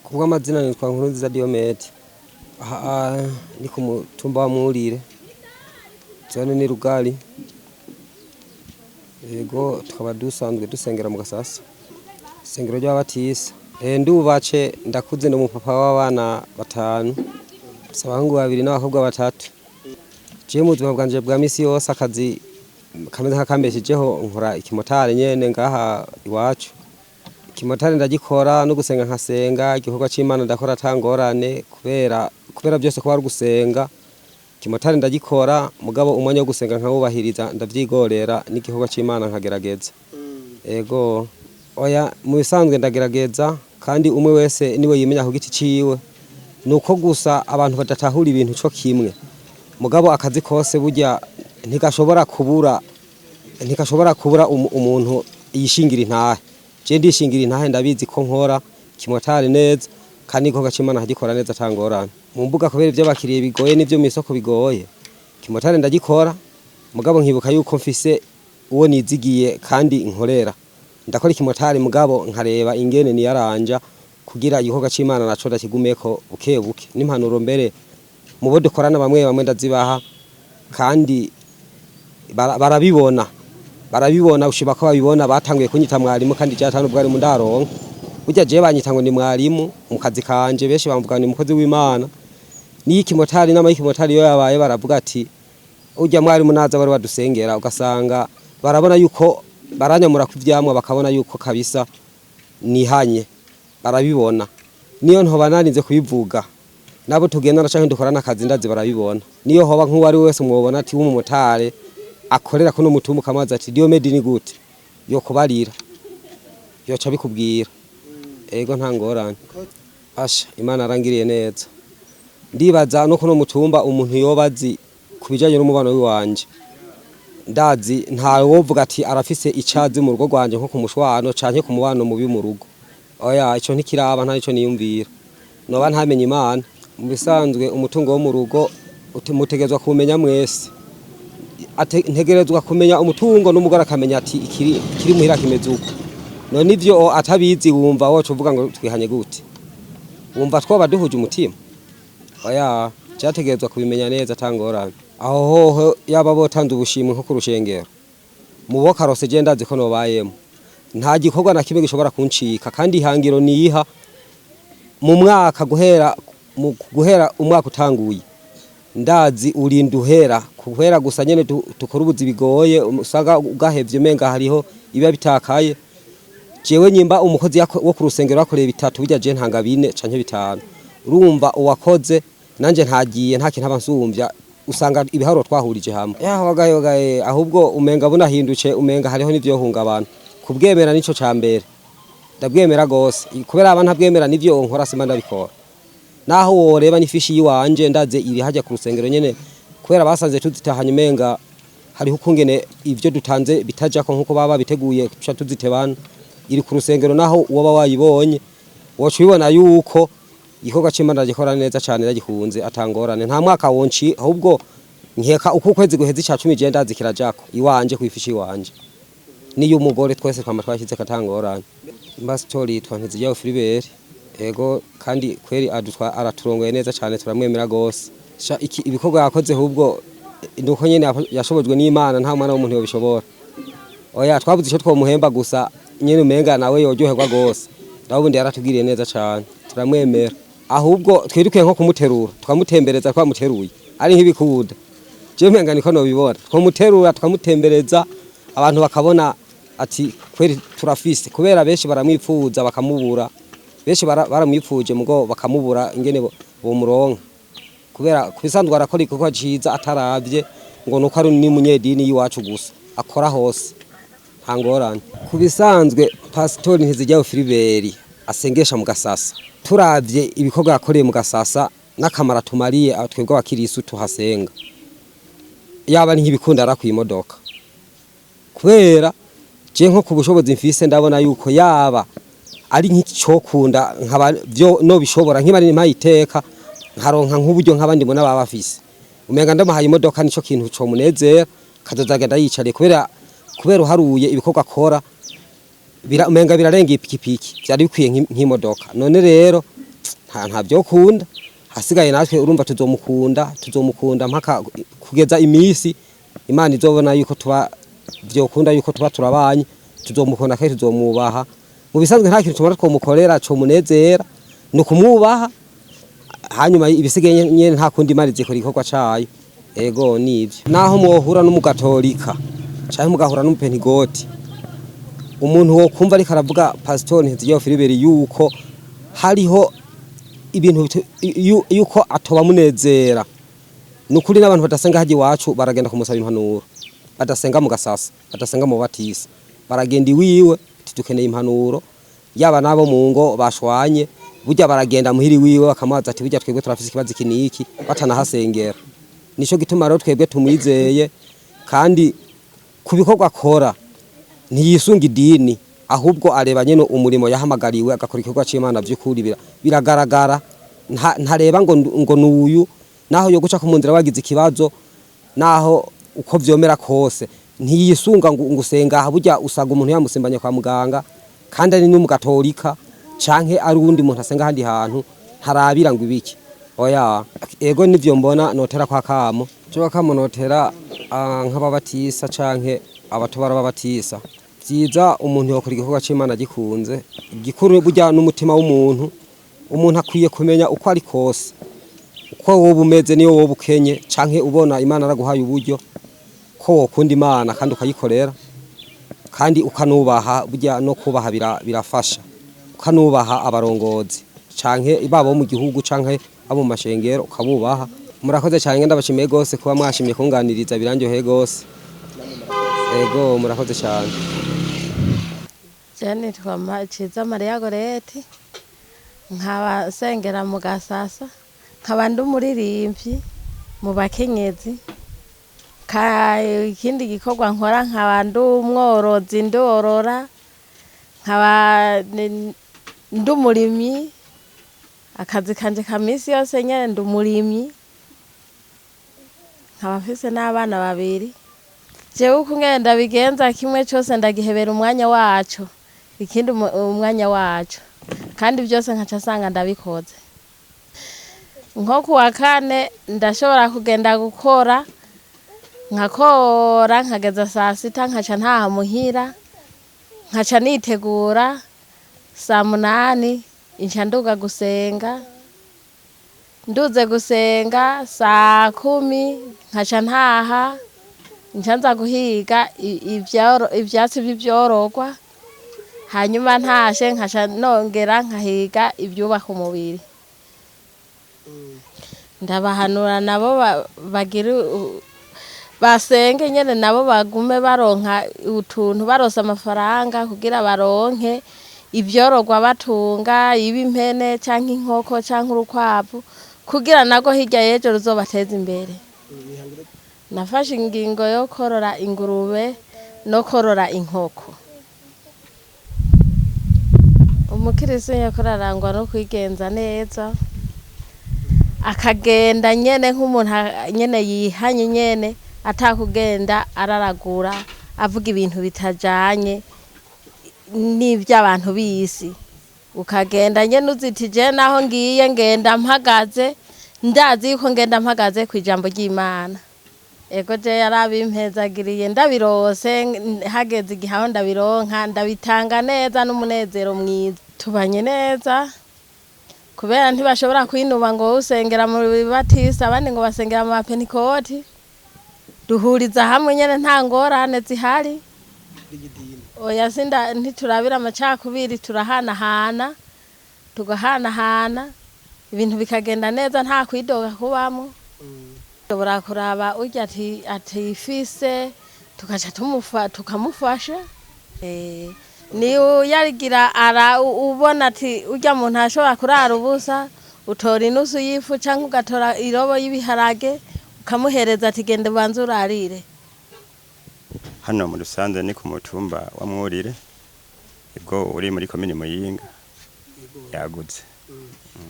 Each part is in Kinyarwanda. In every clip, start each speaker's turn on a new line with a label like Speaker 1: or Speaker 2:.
Speaker 1: Kubwa amazina nitwa Nkurunziza Diomede. Aha ni ku mutumba wa Murire. Zone ni Rugari. Yego tukaba dusanzwe dusengera mu Gasasa. Sengero ry'abatisa. Ndubace ndakuze no mupapa w'abana 5. Abahungu 2 n'abakobwa 3. Je mu buzima bwanje bwa misi yose akazi kameze nk'akambeshijeho nkora ikimotari nyene ngaha iwacu. Ikimotari ndagikora no gusenga nkasenga igikorwa c'Imana ndakora tangorane kubera byose ko ari gusenga. Ikimotari ndagikora mugabo umwanya wo gusenga nkawubahiriza ndavyigorera n'igikorwa c'Imana nkagerageza. Ego oya mu bisanzwe ndagerageza kandi umwe wese niwe yimenya ku giti ciwe nuko gusa abantu badatahura ibintu cyo kimwe mugabo akazi kose burya ntigashobora kubura umuntu yishingira intahe. Je ndishingira intahe ndabizi ko nkora kimotari neza kandi ko gacimana hagikora neza tangorana mu mbuga kubera ibyo bakiriye bigoye n'ibyo mu isoko bigoye. Kimotari ndagikora mugabo nkibuka yuko mfise uwo nizigiye kandi nkorera ndakora ikimotari mugabo nkareba ingene ni yaranja kugira igikorwa c'Imana naco ndakigumeko bukebuke n'impanuro mbere mu bo dukorana bamwe ndazibaha kandi barabibona ushiba ko babibona batanguye kunyita mwarimu kandi cyatanu bwari mu ndaronka burya je banyita ngo ni mwarimu mu kazi kanje benshi bamvuga ni mukozi w'Imana ni ikimotari n'amayikimotari yo yabaye baravuga ati ujya mwarimu naza bari badusengera ugasanga barabona yuko baranyamura kuvyamwa bakabona yuko kabisa nihanye barabibona niyo ntoba narinze kubivuga nabo tugendana canke dukorana akazi ndazi barabibona niyo hoba nk'uwari wese mwobona ati w'umumotari akorera kuno mutumba kamaza ati Diomede ni gute yo kubarira yoca bikubwira. Ego ntangorane asha Imana arangiriye neza ndibaza no kuno mutumba umuntu yobazi kubijanye n'umubano w'iwanje ndazi nta wovuga ati arafise icazi mu rugo rwanje nko kumushwano canke ku mubano mubi mu rugo. Oya ico ntikiraba nta nico niyumvira noba ntamenye Imana mu bisanzwe umutungo wo mu rugo mutegezwa kumenya mwese ntegerezwa kumenya umutungo n'umugore akamenya ati ikiri muhira kimeze uko none ivyo atabizi wumva woco uvuga ngo twihanye gute wumva twoba duhuje umutima. Oya cyategezwa kubimenya neza tangorana aho hoho yaba botanze ubushimwe nko ku rushengero mu bo karose je ndazi ko nobayemo nta gikorwa na kimwe gishobora kuncika kandi ihangiro niha mu mwaka guhera umwaka utanguye ndazi urinda uhera gusa nyene tukora ubuzi bigoye usanga ugahevye menga hariho iba bitakaye jewe nyimba umukozi wo ku rusengero akoreye 3 bijya je ntanga 4 canke 5 urumva uwakoze nanje ntagiye nta kintu abansumvya usanga ibiharo twahurije hamwe wagaye ahubwo umenga bunahinduce umenga hariho nivyo hunga abantu kubwemera nico cambere ndabwemera gose kubera abantu ntabwemera nivyo nkora sima ndabikora naho woreba nifishi yiwanje ndaze iri hajya ku rusengero nyene kubera basanze tuzitahanye menga hariho ukungene ivyo dutanze bitaja ko nkuko baba biteguye kuca tuzitebana iri ku rusengero naho woba wayibonye wocu bibona yuko igikorwa c'Imana gikora neza cyane ndagikunze atangorane nta mwaka wonci ahubwo nkeka uko kwezi guheze ca 10 je ndazi kirajako iwanje kwifishi iwanje niyo umugore twese twama twashyize katangorane mbastori twantizijya Filibert. Ego kandi kweri araturongoye neza cyane turamwemera gose ibikorwa yakoze ahubwo nuko nyene yashobojwe n'Imana nta mwana w'umuntu yobishobora. Oya twabuze ico twomuhemba gusa nyene umenga nawe yoryoherwa gose ndabundi yaratugiriye neza cyane turamwemera ahubwo twiruke nko kumuterura twamutembereza twamuteruye ari nk'ibikuda je menga niko no bibona twamuterura twamutembereza abantu bakabona ati kweri turafise kubera benshi baramwipfuza bakamubura benshi baramwipfuje mugo bakamubura ingene bo muronka kubera kwisanzwe arakora igikorwa ciza ataravye ngo nuko ari ni munyedini yiwacu gusa akora hose hangorane kubisanzwe pastori ntizijya Filibert asengesha mu Gasasa turavye ibikorwa yakoreye mu Gasasa n'akamara tumariye twebwe abakirisu tuhasenga yaba ni nk'ibikunda arakwiye imodoka kubera je nko ku bushobozi mfise ndabona yuko yaba ari nk'icokunda nkaba byo no bishobora nk'ibari mpayiteka nkaronka nk'uburyo nk'abandi mbona baba bafise umenga ndamahaye imodoka nico kintu cyo munezera kadozagenda yicare kubera uharuye ibikorwa akora umenga birarenga ipikipiki byari bikwiye nk'imodoka none rero nta byo kunda hasigaye natwe urumva tuzomukunda mpaka kugeza imisi Imana izobona yuko tuba vyokunda yuko tuba turabanye tuzomukunda kandi tuzomubaha mu bisanzwe nta kintu tubona twomukorera cyo munezera no kumwubaha hanyuma ibisigaye nyene nta kundi Imana izikora igikorwa cayo ego nivyo naho mwohura n'umugatolika cyangwa mugahura n'umupentigoti umuntu wo kumva ariko aravuga Pastor Ntizigiye Philibert yuko hariho ibintu yuko atoba munezera nukuri n'abantu badasenga haje iwacu baragenda kumusaba impanuro badasenga mu gasasa badasenga mu batisi baragenda iwiwe tudukeneye impanuro yaba nabo mu ngo bashwanye burya baragenda muhiri wiwe bakamaza ati burya twebwe turafise ikibazo kiniki batanahasengera nico gituma rero twebwe tumwizeye kandi kubikorwa akora ntiyisunga idini ahubwo areba nyene umurimo yahamagariwe agakora igikorwa c'Imana vy'ukuri biragaragara ntareba ngo nuyu naho yo guca ku munzira wagize ikibazo naho uko vyomera kose ntiyisunga ngo usenga burya usaga umuntu yamusimbanye kwa muganga kandi ari n'umugatolika canke ari uwundi muntu asenga handi hantu ntarabira ngo ibiki oya ego nivyo mbona notera kwa kamo cyo kamo notera nk'ababatisa canke abatobara babatisa vyiza umuntu yokora igikorwa c'Imana gikunze gikuru burya n'umutima w'umuntu umuntu akwiye kumenya uko ari kose uko wowe umeze niyo wowe ukenye canke ubona Imana araguhaye uburyo ko wokunda Imana kandi ukayikorera kandi ukanubaha burya no kubaha birafasha ukanubaha abarongozi canke ibabo mu gihugu canke abo mu mashengero ukabubaha murakoze cyane ndabashimiye gose kuba mwashimiye kunganiriza biranjohe gose ego murakoze cyane
Speaker 2: Jane twamaciza Maria Goreti nkaba sengera mu gasasa nkaba ndumuririmvyi mu bakenyezi ikindi gikorwa nkora nkaba ndumworozi ndorora nkaba ndumurimyi akazi kanje kamisi yose nyene ndumurimyi nkaba mfise n'abana babiri jewe ukungenda bigenza kimwe cyose ndagihebera umwanya wacu ikindi umwanya wacu kandi byose nkaca sanga ndabikoze nko kuwa kane ndashobora kugenda gukora nkakora nkageza saa sita nkaca ntaha muhira nkaca nitegura saa munani inca nduga gusenga nduze gusenga saa 10 nkaca ntaha ncanza guhiga ivyatsi by'ibyorogwa hanyuma ntashe nkaca nongera nkahiga ibyubaka umubiri ndabahanura nabo bagira basenge nyene nabo bagume baronka utuntu barosa amafaranga kugira baronke ibyorogwa batunga ibimpene canke inkoko canke urukwavu kugira nago hirya yejo ruzobateza imbere nafashe ingingo yo korora ingurube no korora inkoko umukirisi yakorarangwa no kwigenza neza akagenda nyene nk'umuntu nyene yihanye nyene atakugenda araragura avuga ibintu bitajanye n'ivy'abantu bisi ukagenda nyene uzitije naho ngiye ngenda mpagaze ndazi yuko ngenda mpagaze kwijambo ry'Imana ego je yarabimpezagiriye ndabirose hageze igihaho ndabironka ndabitanga neza n'umunezero mwiza tubanye neza kubera ntibashobora kwinuba ngo usengera mu bibatisa abandi ngo basengera mu Pentecote duhuriza hamwe nyene nta ngorane zihari oya sinda ntiturabira amacakubiri turahanahana tugahanahana ibintu bikagenda neza nta kwidoga kubamo tubura kuraba urya ati ifise tukaca tukamufasha ni yarigira ara ubona ati urya muntu ashobora kurara ubusa utora inusu yifu canke ugatora irobo y'ibiharage ukamuhereza ati gende banze urarire
Speaker 3: hano mu Rusanze ni ku mutumba wa Mwurire ibwo uri muri komine Muyinga yagutse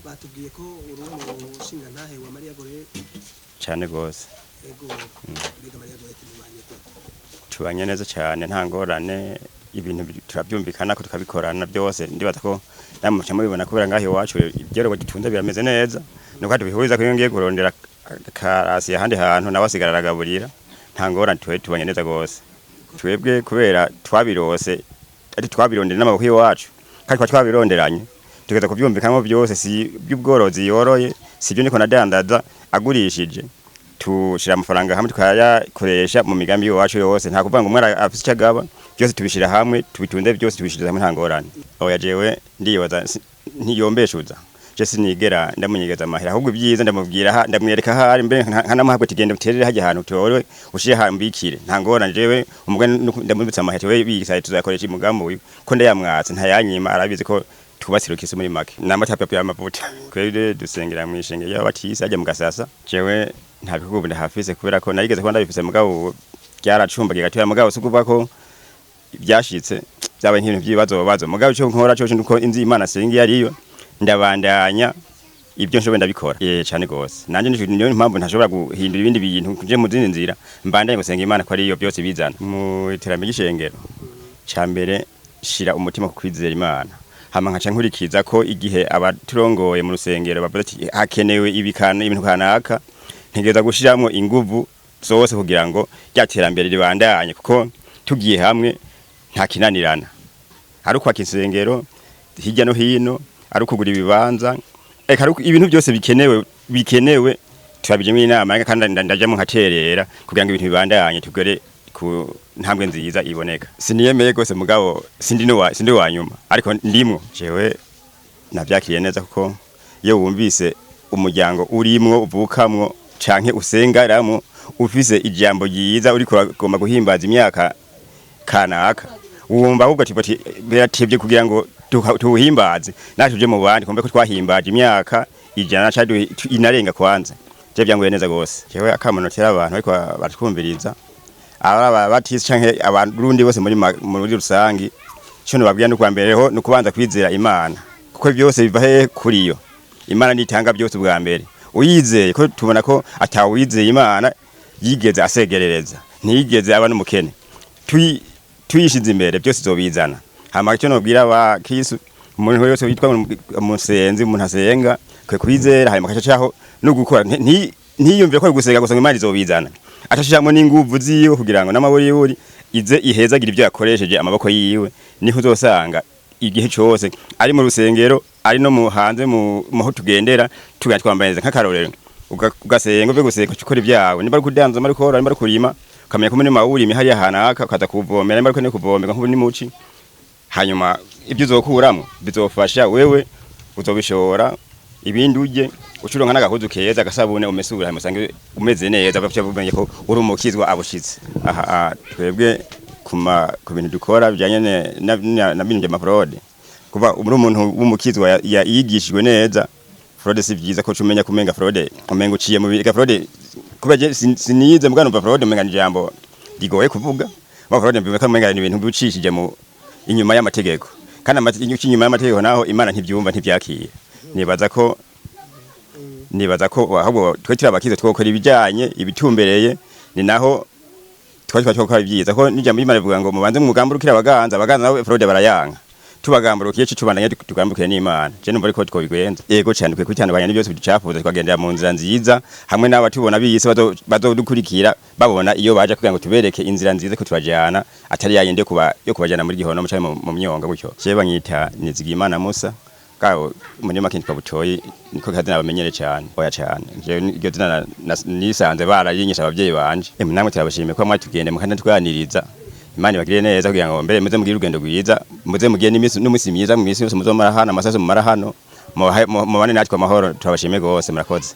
Speaker 4: batubwiye ko uri umushinga ntahe wa Maria Goreti
Speaker 3: cyane gose
Speaker 4: ego biga Maria Goreti
Speaker 3: tubanye neza cyane nta ngorane ibintu turabyumvikana ko tukabikorana byose ndibaza ko namwe mubibona kubera ngaho iwacu ibyo dutunze birameze neza nuko tubihuriza ko ngiye kurondera karasi ahandi hantu nawe asigarara agaburira nta ngorane tubanye neza gose twebwe kubera twabirose ari twabirondera n'amaboko iwacu kandi twabironderanye tugeza kubyumvikamo byose si by'ubworozi yoroye si byo niko nadandaza agurishije tushira amafaranga hamwe tukayakoresha mu migambi iwacu yose nta kuvanga umwe afise cyagaba byose tubishira hamwe tubitunde byose tubishiriza hamwe nta ngorane oya jewe ndibaza ntiyombeshuza je sinigera ndamunyegeza amahera ahubwo ibyiza ndamubwira ndamwereka hari mbe nkanamuhabwe tigende uterere haje ahantu tore ushire hambikire nta ngorane jewe umugwe ndamubitsa amahera we bigisaye tuzakoresha umugambo uyu ko ndayamwatse ntayanyima arabizi ko tubasirukise muri make namatape y'amavuta kwere dusengera mu ishenge y'abatisi ajya mu gasasa jewe nta bikubu ndahafise kubera ko narigeze ko ndabifise mugabo byaracumbagiye gatoya mugabo sukuva ko byashitse byabaye nk'ibintu by'ibibazo mugabo cyo nkora cyo nuko inzi Imana sengi yariyo ndabandanya ibyo nshobe ndabikora cyane gose nanje niyo impamvu ntashobora guhindura ibindi bintu kuje mu zindi nzira mbandanye gusenga Imana ko ariyo byose bizana mu iterambere y'ishengero cyambere shira umutima ku kwizera Imana hama nkaca nkurikiza ko igihe abaturongoye mu rusengero bavuze ati hakenewe ibintu kanaka ntegeza gushiramo inguvu zose kugira ngo ryatera ribandanye kuko tugiye hamwe nta kinanirana ari kwa kisengero hirya no hino ari kugura ibibanza eka ibintu byose bikenewe turabijemo inama kandi ndajamo nkaterera kugira ngo ibintu bibandanye tugere ku ntambwe nziza iboneka siniyemeye gose mugabo sindi wa nyuma ariko ndimwo jewe navyakiriye neza kuko iyo wumvise umuryango urimwo uvukamwo canke usengaramo ufise ijambo ryiza uri kugomba guhimbaza imyaka kanaka wumva ahubwo ati biratevye kugira ngo tuwuhimbaze natuje mu bandi kumbe ko twahimbaje imyaka ijana cyadu inarenga kwanza je byangoye neza gose jewe akamunotera abantu ariko batwumviriza aba batisi canke abarundi bose muri rusangi cyo nubabwira no kwambereho no kubanza kwizera Imana kuko byose biva he kuriyo Imana nitanga byose bwa mbere uyizeye ko tubona ko atawizeye Imana yigeze asegerereza ntiyigeze aba n'umukene tuyishize imbere byose zobizana hama cyo nubwira aba Kristo umuntu wese witwa umusenzi umuntu asenga kwe kwizera hanyuma kacaho no gukora ntiyumvire ko gusenga gusa Imana izobizana atashijamo n'inguvu ziyo kugira ngo n'amaburi ize ihezagira ibyo yakoresheje amaboko yiwe niho uzosanga igihe cyose ari mu rusengero ari no mu hanze mu tugendera tugatwambaza nk'akarorero ugasenga byo guseka ukora ibyawe niba ari kudanza mari kora niba ari kurima ukamenya ko muri mawuri imihari yahanaka ukaza kuvomera niba ari ko kuvomera nk'ubu ni muci hanyuma ibyo uzokuramo bizofasha wewe uzobishora ibindi uje ucuronka n'agahuzu keza agasabune umesura musange umeze neza bafite bumenye ko uri umukizwa abushitse aha twebwe ku bintu dukora bijanye na bintu bya fraude kuva uri umuntu w'umukizwa yigishijwe neza fraude si byiza ko cumenya kumenga fraude umenga uciye mu biga fraude kuba sinize mugano ba fraude umenga njambo digoye kuvuga ba fraude mbika umenga ni ibintu bicishije mu inyuma y'amategeko kandi amategeko inyuma y'amategeko naho Imana ntibyumva ntibyakira nibaza ko ahubwo twe tirabakize twokora ibijanye ibitumbereye ni naho twakora ibyiza ko n'ijambo Imana bivuga ngo mubanze mu mugambo rukira abaganza nawe fraude barayanga tubagamburukiye tubandanye tugambukire n'Imana je numva ariko twobigwenza yego cyane kwe kwitandukanya n'ibyo bicafuza twagendera mu nzira nziza hamwe n'abatubona biyise bazodukurikira babona iyo baje kugira ngo tubereke inzira nziza ko tubajana atari yayende yo kubajana muri gihono mu myonga gutyo je banyita Nizigimana Musa kawo muri makinti pabutoyi niko kazina bamenyere cyane oya cyane je iryo zina nisanze barayinyisha abavyeyi banje namwe turabashimiye ko mwatugende mukanda twaniriza Imana bagire neza kugira ngo mbere muze mugire urugendo rwiza muze mugiye n'imisi myiza mu misi yose muzomara hano amasaso mu marahano mu bane natwe amahoro turabashimiye gose murakoze